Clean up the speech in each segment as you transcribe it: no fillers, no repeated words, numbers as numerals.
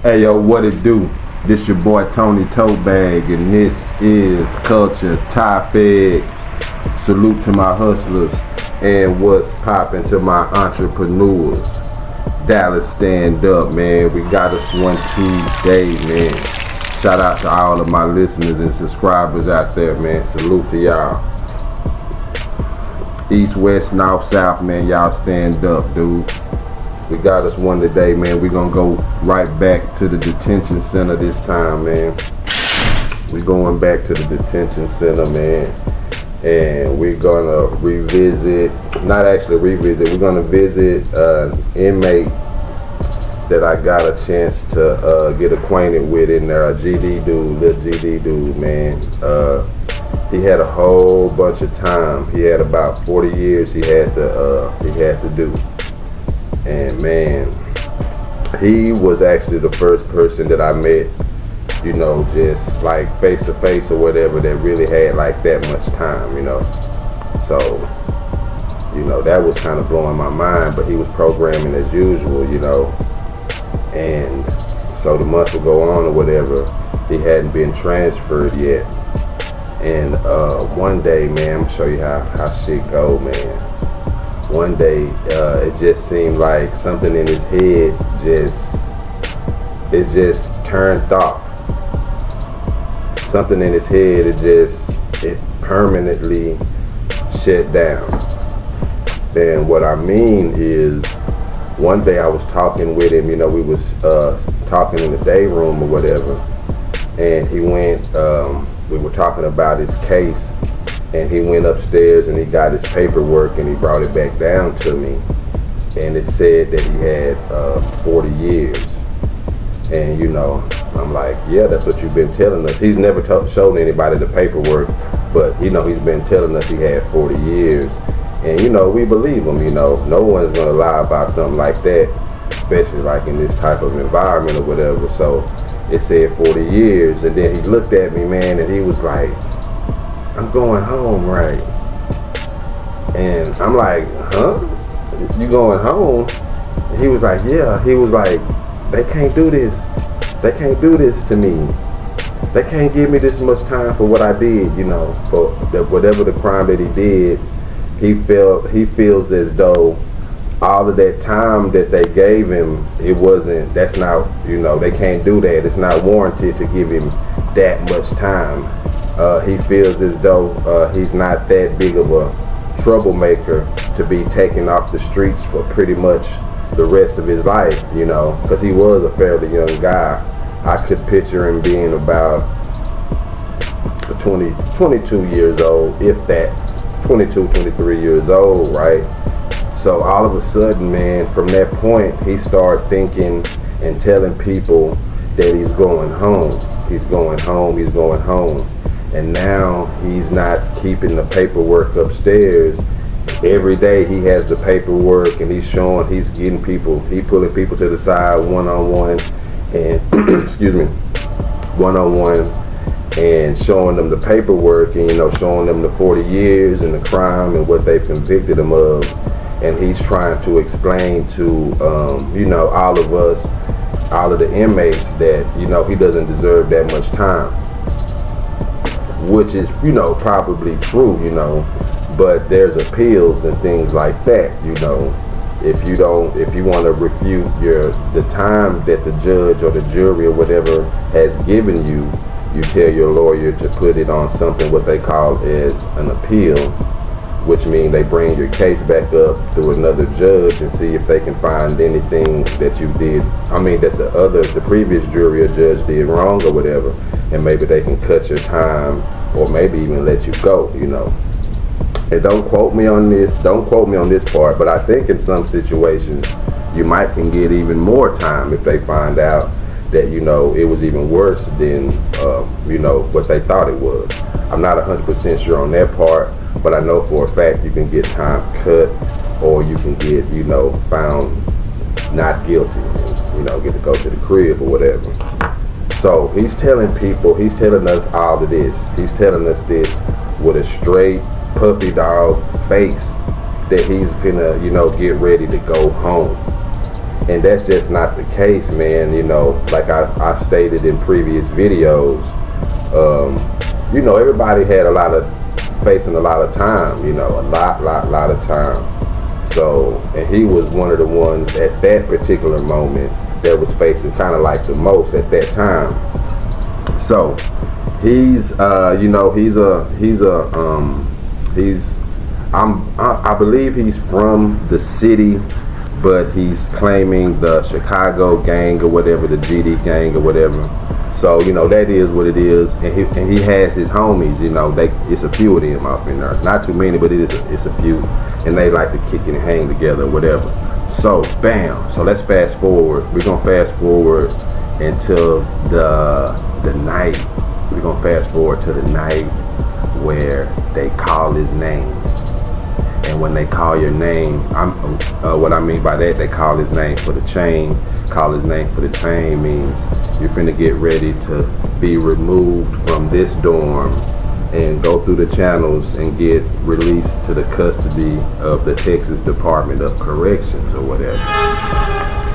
Hey yo, what it do? This your boy Tony Totebag, and this is Culture Topics. Salute to my hustlers and what's poppin' to my entrepreneurs. Dallas, stand up, man. We got us one today, man. Shout out to all of my listeners and subscribers out there, man. Salute to y'all. East, west, north, south, man. Y'all stand up, dude. We got us one today, man. We're gonna go right back to the detention center this time, man. We're going back to the detention center, man. And we're gonna we're gonna visit an inmate that I got a chance to get acquainted with in there, a little GD dude, man. He had a whole bunch of time. He had about 40 years he had to do. And man, he was actually the first person that I met, you know, just like face to face or whatever, that really had like that much time, you know. So, you know, that was kind of blowing my mind, but he was programming as usual, you know. And so the months would go on or whatever, he hadn't been transferred yet. And one day, man, I'm gonna show you how shit go, man. One day, it just seemed like something in his head just turned off. Something in his head, it permanently shut down. And what I mean is, one day I was talking with him, you know, we was talking in the day room or whatever, and he went, we were talking about his case, and he went upstairs and he got his paperwork and he brought it back down to me, and it said that he had 40 years. And you know, I'm like, yeah, that's what you've been telling us. He's never showed anybody the paperwork, but you know, he's been telling us he had 40 years. And you know, we believe him, you know. No one's gonna lie about something like that, especially like in this type of environment or whatever. So it said 40 years, and then he looked at me, man, and he was like, I'm going home, right? And I'm like, huh? You going home? He was like, yeah. He was like, they can't do this. They can't do this to me. They can't give me this much time for what I did, you know, for whatever the crime that he did. He feels as though all of that time that they gave him, that's not, you know, they can't do that. It's not warranted to give him that much time. He feels as though he's not that big of a troublemaker to be taken off the streets for pretty much the rest of his life, you know, because he was a fairly young guy. I could picture him being about 22 years old, if that, 22, 23 years old, right? So all of a sudden, man, from that point, he started thinking and telling people that he's going home. He's going home, he's going home. And now he's not keeping the paperwork upstairs. Every day he has the paperwork, and he's pulling people to the side one-on-one, and excuse me, one-on-one, and showing them the paperwork, and you know, showing them the 40 years and the crime and what they've convicted him of. And he's trying to explain to you know, all of us, all of the inmates, that, you know, he doesn't deserve that much time. Which is, you know, probably true, you know, but there's appeals and things like that, you know. If you want to refute the time that the judge or the jury or whatever has given you, you tell your lawyer to put it on something what they call as an appeal, which means they bring your case back up to another judge and see if they can find anything that you did, that the previous jury or judge did wrong or whatever, and maybe they can cut your time or maybe even let you go, you know. And don't quote me on this part, but I think in some situations you might can get even more time if they find out that, you know, it was even worse than you know, what they thought it was. I'm not 100% sure on that part, but I know for a fact you can get time cut, or you can get, you know, found not guilty, and, you know, get to go to the crib or whatever. So he's telling us all of this. He's telling us this with a straight puppy dog face, that he's gonna, you know, get ready to go home. And that's just not the case, man. You know, like I've stated in previous videos, you know, everybody had facing a lot of time, you know, a lot of time. So, and he was one of the ones at that particular moment that was facing kind of like the most at that time. So, I believe he's from the city, but he's claiming the Chicago gang or whatever, the GD gang or whatever. So, you know, that is what it is. And he has his homies, you know, it's a few of them up in there. Not too many, but it's a few. And they like to kick and hang together, whatever. So, bam. So let's fast forward. We're going to fast forward until the night. We're going to fast forward to the night where they call his name. And when they call your name, what I mean by that, they call his name for the chain. Call his name for the chain means you're finna get ready to be removed from this dorm and go through the channels and get released to the custody of the Texas Department of Corrections or whatever.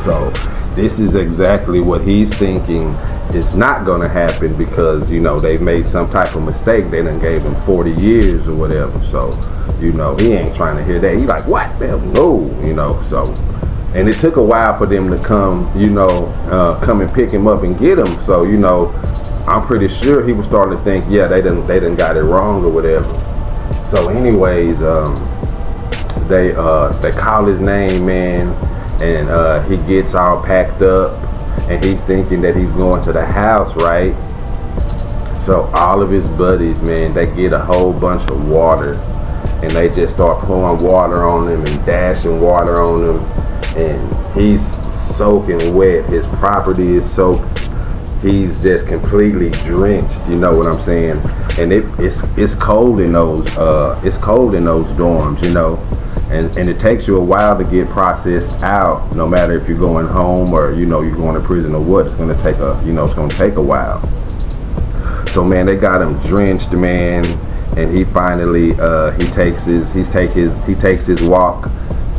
So this is exactly what he's thinking is not gonna happen because, you know, they made some type of mistake. They done gave him 40 years or whatever. So, you know, he ain't trying to hear that. He like, what? No, you know, so. And it took a while for them to come, you know, come and pick him up and get him. So, you know, I'm pretty sure he was starting to think, yeah, they done got it wrong or whatever. So anyways, they call his name, man, and he gets all packed up and he's thinking that he's going to the house, right? So all of his buddies, man, they get a whole bunch of water and they just start pouring water on him and dashing water on him. And he's soaking wet. His property is soaked. He's just completely drenched. You know what I'm saying? And it's cold in those dorms. You know, and it takes you a while to get processed out. No matter if you're going home or you know you're going to prison or what, it's gonna take a while. So man, they got him drenched, man. And he finally he takes his walk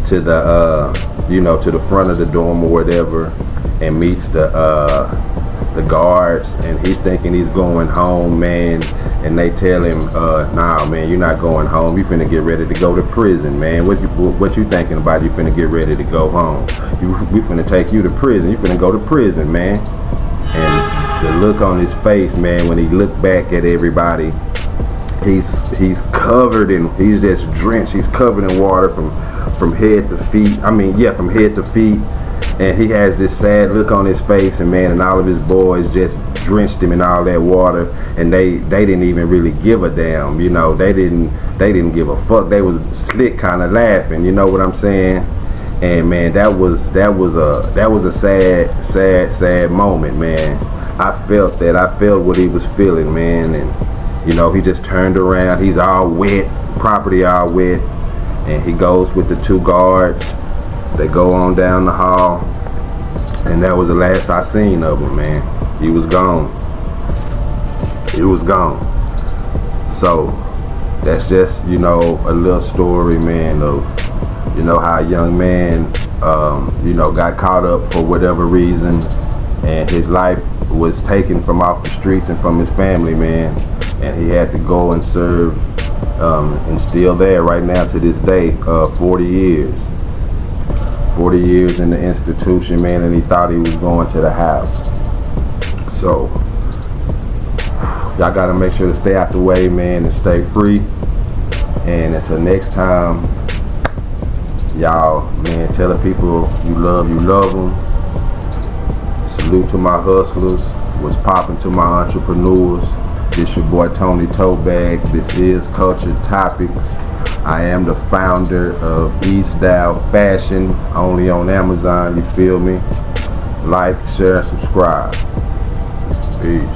to the to the front of the dorm or whatever and meets the guards, and he's thinking he's going home, man, and they tell him nah, man, you're not going home, you finna get ready to go to prison, man. What you thinking about? You finna get ready to go home. We finna take you to prison. You finna go to prison, man. And the look on his face, man, when he looked back at everybody, he's covered in, he's just drenched, he's covered in water from head to feet. From head to feet. And he has this sad look on his face, and man, and all of his boys just drenched him in all that water, and they didn't even really give a damn, you know. They didn't give a fuck. They was slick kind of laughing, you know what I'm saying? And man, that was a sad moment, man. I felt what he was feeling, man. And you know, he just turned around, he's all wet, property all wet, and he goes with the two guards. They go on down the hall, and that was the last I seen of him, man. He was gone. He was gone. So that's just, you know, a little story, man, of, you know, how a young man, you know, got caught up for whatever reason, and his life was taken from off the streets and from his family, man, and he had to go and serve, and still there right now to this day, 40 years. 40 years in the institution, man, and he thought he was going to the house. So y'all gotta make sure to stay out the way, man, and stay free. And until next time, y'all, man, tell the people you love them. Salute to my hustlers. What's poppin' to my entrepreneurs. This your boy Tony Totebag. This is Culture Topics. I am the founder of East Style Fashion, only on Amazon, you feel me? Like, share, subscribe. Peace.